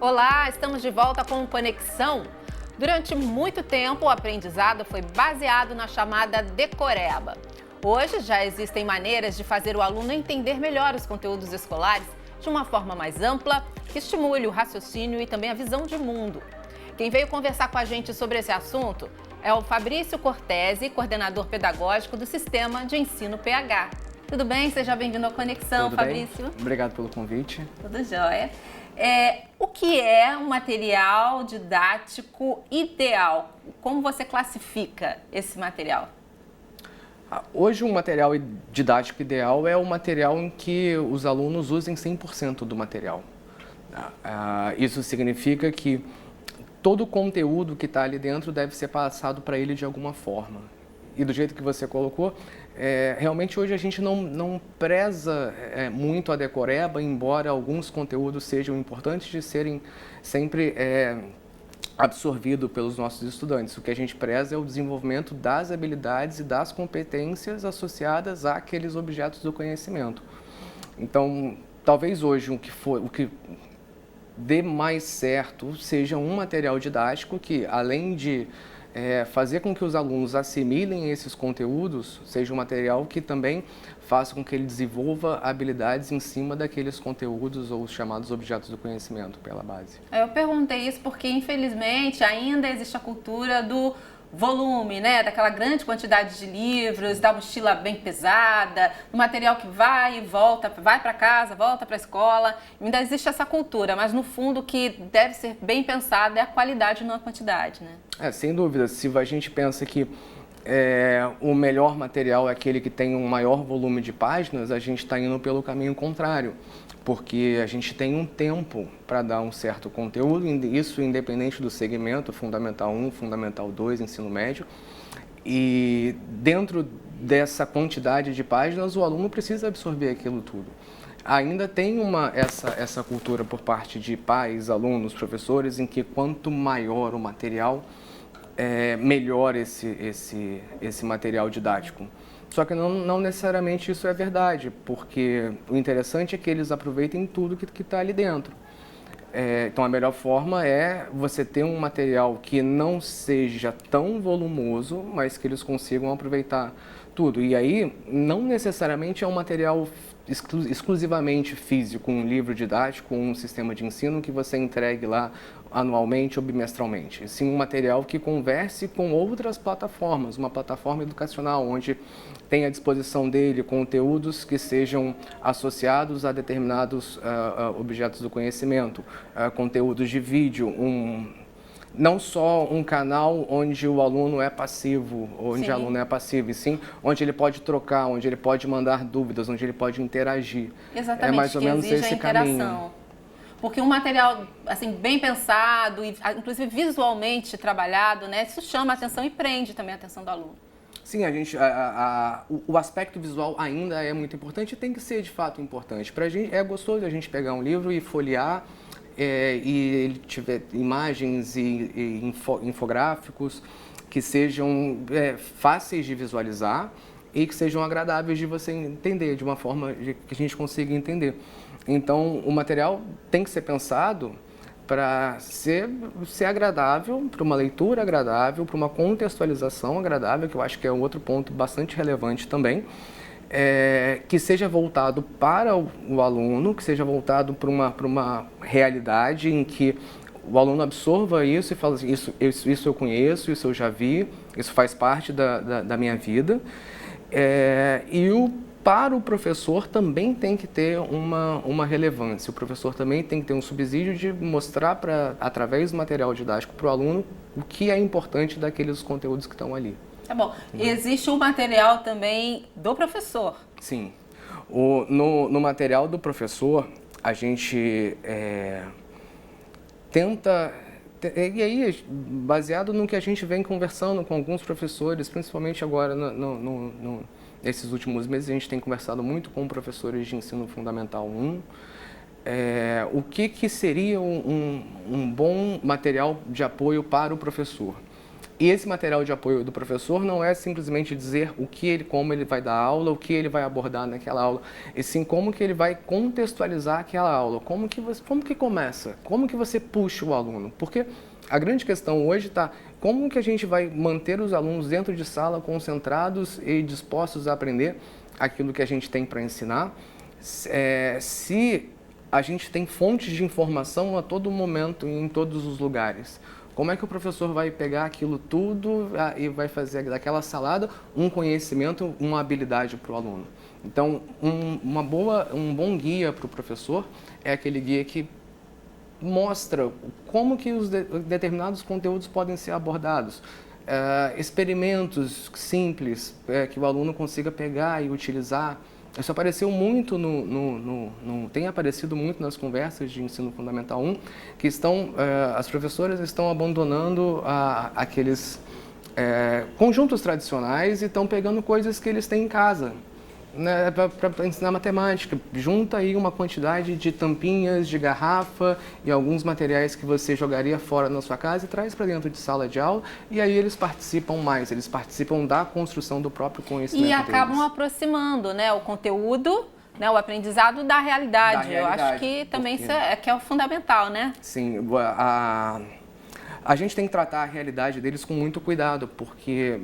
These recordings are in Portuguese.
Olá, estamos de volta com Conexão. Durante muito tempo, o aprendizado foi baseado na chamada decoreba. Hoje já existem maneiras de fazer o aluno entender melhor os conteúdos escolares de uma forma mais ampla, que estimule o raciocínio e também a visão de mundo. Quem veio conversar com a gente sobre esse assunto é o Fabrício Cortese, coordenador pedagógico do Sistema de Ensino PH. Tudo bem? Seja bem-vindo à Conexão, Tudo Fabrício. Bem? Obrigado pelo convite. Tudo jóia. O que é um material didático ideal? Como você classifica esse material? Hoje, um material didático ideal é o material em que os alunos usem 100% do material. Isso significa que todo o conteúdo que está ali dentro deve ser passado para ele de alguma forma. E do jeito que você colocou, realmente hoje a gente não preza muito a decoreba, embora alguns conteúdos sejam importantes de serem sempre absorvidos pelos nossos estudantes. O que a gente preza é o desenvolvimento das habilidades e das competências associadas àqueles objetos do conhecimento. Então, talvez hoje o que dê mais certo seja um material didático que, além de fazer com que os alunos assimilem esses conteúdos, seja um material que também faça com que ele desenvolva habilidades em cima daqueles conteúdos ou os chamados objetos do conhecimento pela base. Eu perguntei isso porque, infelizmente, ainda existe a cultura do volume, né? Daquela grande quantidade de livros, da mochila bem pesada, do material que vai e volta, vai para casa, volta para a escola. Ainda existe essa cultura, mas no fundo o que deve ser bem pensado é a qualidade, não a quantidade, né? Sem dúvida. Se a gente pensa que o melhor material é aquele que tem um maior volume de páginas, a gente está indo pelo caminho contrário, porque a gente tem um tempo para dar um certo conteúdo, isso independente do segmento, Fundamental 1, Fundamental 2, Ensino Médio, e dentro dessa quantidade de páginas o aluno precisa absorver aquilo tudo. Ainda tem essa cultura por parte de pais, alunos, professores, em que quanto maior o material, melhor esse material didático. Só que não necessariamente isso é verdade, porque o interessante é que eles aproveitem tudo que está ali dentro. Então, a melhor forma é você ter um material que não seja tão volumoso, mas que eles consigam aproveitar tudo. E aí, não necessariamente é um material exclusivamente físico, um livro didático, um sistema de ensino que você entregue lá anualmente ou bimestralmente. Sim, um material que converse com outras plataformas, uma plataforma educacional onde tem à disposição dele conteúdos que sejam associados a determinados objetos do conhecimento, conteúdos de vídeo, não só um canal onde o aluno é passivo, onde o aluno é passivo, e sim onde ele pode trocar, onde ele pode mandar dúvidas, onde ele pode interagir. Exatamente, é mais ou menos esse caminho. Porque um material assim bem pensado, e inclusive visualmente trabalhado, né, isso chama a atenção e prende também a atenção do aluno. Sim, o aspecto visual ainda é muito importante e tem que ser de fato importante. Para a gente é gostoso a gente pegar um livro e folhear, e ele tiver imagens e infográficos que sejam fáceis de visualizar e que sejam agradáveis de você entender, de uma forma que a gente consiga entender. Então, o material tem que ser pensado para ser agradável, para uma leitura agradável, para uma contextualização agradável, que eu acho que é um outro ponto bastante relevante também, que seja voltado para o aluno, que seja voltado para uma realidade em que o aluno absorva isso e fala assim, isso eu conheço, isso eu já vi, isso faz parte da minha vida. Para o professor também tem que ter uma relevância. O professor também tem que ter um subsídio de mostrar, através do material didático, para o aluno o que é importante daqueles conteúdos que estão ali. Tá bom. Existe o material também do professor? Sim. No material do professor, a gente tenta... E aí, baseado no que a gente vem conversando com alguns professores, principalmente agora nesses últimos meses, a gente tem conversado muito com professores de ensino fundamental 1, o que seria um bom material de apoio para o professor. E esse material de apoio do professor não é simplesmente dizer como ele vai dar aula, o que ele vai abordar naquela aula, e sim como que ele vai contextualizar aquela aula, como que começa, como que você puxa o aluno. Porque a grande questão hoje está como que a gente vai manter os alunos dentro de sala concentrados e dispostos a aprender aquilo que a gente tem para ensinar, se a gente tem fontes de informação a todo momento e em todos os lugares. Como é que o professor vai pegar aquilo tudo e vai fazer daquela salada um conhecimento, uma habilidade para o aluno? Então, um bom guia para o professor é aquele guia que mostra como que os determinados conteúdos podem ser abordados. Experimentos simples que o aluno consiga pegar e utilizar. Isso apareceu muito tem aparecido muito nas conversas de ensino fundamental 1, que as professoras estão abandonando aqueles conjuntos tradicionais e estão pegando coisas que eles têm em casa, né, para ensinar matemática. Junta aí uma quantidade de tampinhas, de garrafa e alguns materiais que você jogaria fora na sua casa e traz para dentro de sala de aula, e aí eles participam mais, eles participam da construção do próprio conhecimento e acabam deles. aproximando, né, o conteúdo, né, o aprendizado da realidade. Eu acho que também isso é o fundamental, né? Sim, a gente tem que tratar a realidade deles com muito cuidado, porque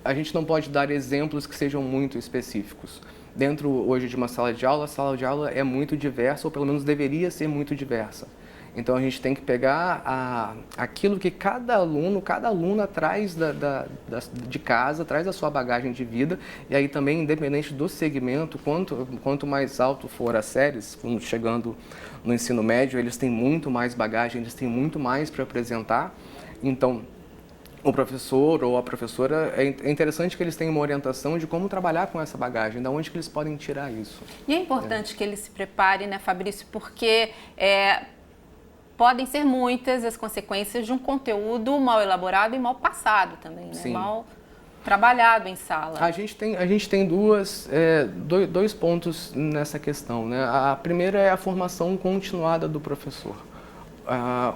a gente não pode dar exemplos que sejam muito específicos. Dentro hoje de uma sala de aula, a sala de aula é muito diversa, ou pelo menos deveria ser muito diversa. Então a gente tem que pegar aquilo que cada aluna traz de casa, traz a sua bagagem de vida, e aí também, independente do segmento, quanto mais alto for as séries, chegando no ensino médio, eles têm muito mais bagagem, eles têm muito mais para apresentar. Então, o professor ou a professora, é interessante que eles tenham uma orientação de como trabalhar com essa bagagem, de onde que eles podem tirar isso. E é importante que eles se preparem, né, Fabrício, porque podem ser muitas as consequências de um conteúdo mal elaborado e mal passado também, né? Mal trabalhado em sala. A gente tem dois pontos nessa questão, né? A primeira é a formação continuada do professor.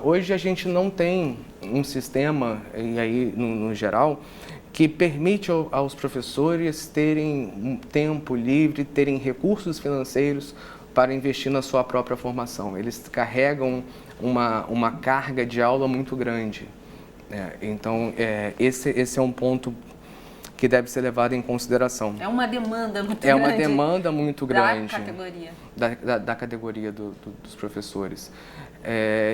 Hoje a gente não tem um sistema, e aí no geral, que permite aos professores terem um tempo livre, terem recursos financeiros para investir na sua própria formação. Eles carregam uma carga de aula muito grande. Então, esse é um ponto que deve ser levado em consideração. É uma demanda muito grande. É uma demanda muito grande. Da categoria. Da categoria dos professores.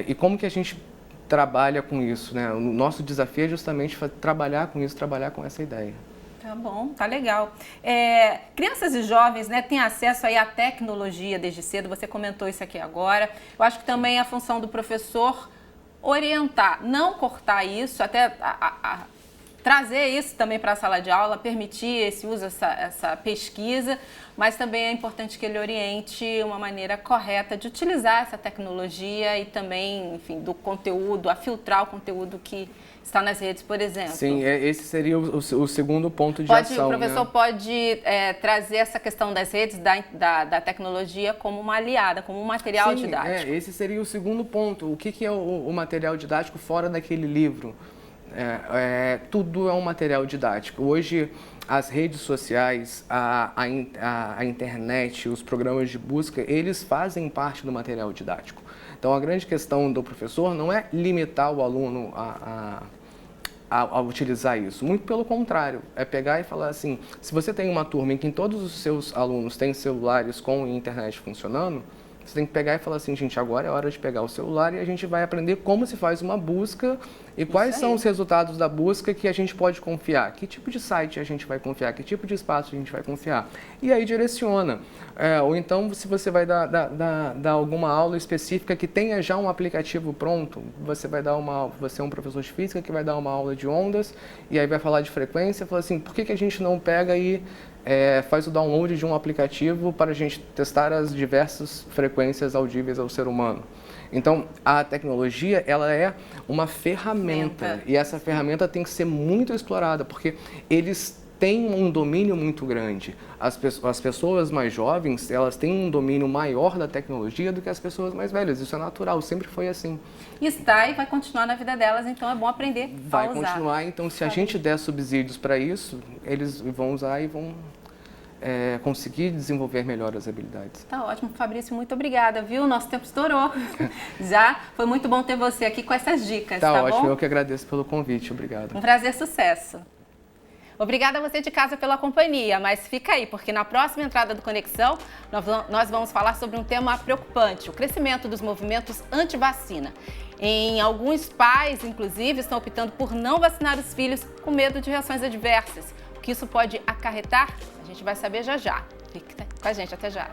E como que a gente trabalha com isso, né? O nosso desafio é justamente trabalhar com isso, trabalhar com essa ideia. Tá bom, tá legal. Crianças e jovens, né, têm acesso aí à tecnologia desde cedo, você comentou isso aqui agora. Eu acho que também é a função do professor orientar, não cortar isso, até trazer isso também para a sala de aula, permitir esse uso, essa pesquisa, mas também é importante que ele oriente uma maneira correta de utilizar essa tecnologia e também, enfim, do conteúdo, a filtrar o conteúdo que está nas redes, por exemplo. Sim, esse seria o segundo ponto de ação. O professor pode trazer essa questão das redes, da tecnologia, como uma aliada, como um material didático. Esse seria o segundo ponto. O que é o material didático fora daquele livro? Tudo é um material didático. Hoje, as redes sociais, a internet, os programas de busca, eles fazem parte do material didático. Então, a grande questão do professor não é limitar o aluno a utilizar isso. Muito pelo contrário, é pegar e falar assim, se você tem uma turma em que todos os seus alunos têm celulares com internet funcionando, você tem que pegar e falar assim, gente, agora é hora de pegar o celular e a gente vai aprender como se faz uma busca e quais são os resultados da busca que a gente pode confiar. Que tipo de site a gente vai confiar, que tipo de espaço a gente vai confiar. E aí direciona. Ou então, se você vai dar alguma aula específica que tenha já um aplicativo pronto, você é um professor de física que vai dar uma aula de ondas e aí vai falar de frequência, fala assim, por que a gente não pega e faz o download de um aplicativo para a gente testar as diversas frequências audíveis ao ser humano. Então, a tecnologia, ela é uma ferramenta e essa ferramenta tem que ser muito explorada, porque eles têm um domínio muito grande. As pessoas mais jovens, elas têm um domínio maior da tecnologia do que as pessoas mais velhas. Isso é natural, sempre foi assim. Está e vai continuar na vida delas, então é bom aprender a usar. Vai continuar, então se a gente der subsídios para isso, eles vão usar e vão conseguir desenvolver melhor as habilidades. Tá ótimo, Fabrício, muito obrigada, viu? Nosso tempo estourou. Já foi muito bom ter você aqui com essas dicas, tá ótimo, bom? Eu que agradeço pelo convite, obrigado. Um prazer, sucesso. Obrigada a você de casa pela companhia, mas fica aí, porque na próxima entrada do Conexão, nós vamos falar sobre um tema preocupante, o crescimento dos movimentos anti-vacina. Em alguns pais, inclusive, estão optando por não vacinar os filhos com medo de reações adversas. O que isso pode acarretar, a gente vai saber já já. Fique com a gente, até já.